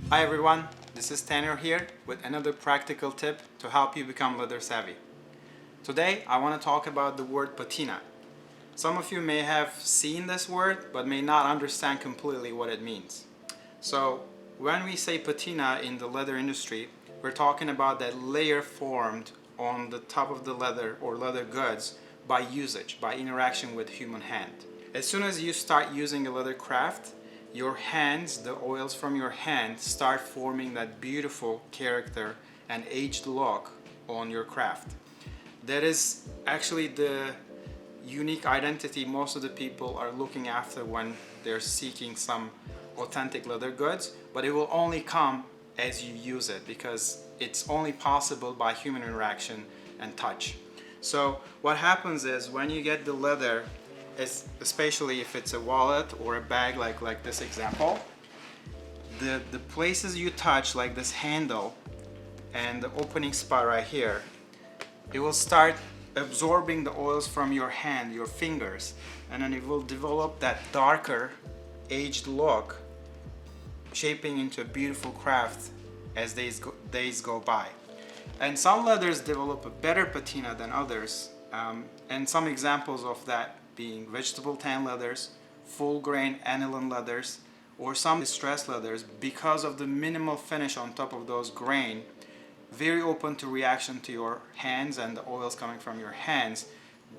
Hi everyone, this is Tanner here with another practical tip to help you become leather savvy. Today I want to talk about the word patina. Some of you may have seen this word but may not understand completely what it means. So when we say patina in the leather industry, we're talking about that layer formed on the top of the leather or leather goods by usage, by interaction with human hand. As soon as you start using a leather craft, your hands, the oils from your hand start forming that beautiful character and aged look on your craft. That is actually the unique identity most of the people are looking after when they're seeking some authentic leather goods, but it will only come as you use it because it's only possible by human interaction and touch. So what happens is when you get the leather, especially if it's a wallet or a bag like this example, the places you touch, like this handle and the opening spot right here, it will start absorbing the oils from your hand, your fingers, and then it will develop that darker aged look, shaping into a beautiful craft as days go by. And some leathers develop a better patina than others, and some examples of that being vegetable tan leathers, full grain aniline leathers, or some distressed leathers, because of the minimal finish on top of those grain, very open to reaction to your hands and the oils coming from your hands,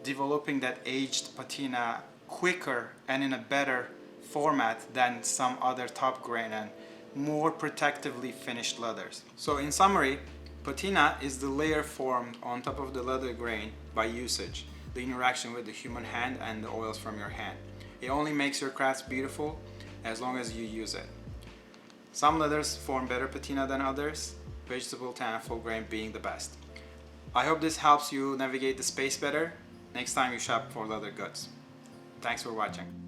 developing that aged patina quicker and in a better format than some other top grain and more protectively finished leathers. So in summary, patina is the layer formed on top of the leather grain by usage, the interaction with the human hand and the oils from your hand. It only makes your crafts beautiful as long as you use it. Some leathers form better patina than others, vegetable tan and full grain being the best. I hope this helps you navigate the space better next time you shop for leather goods. Thanks for watching.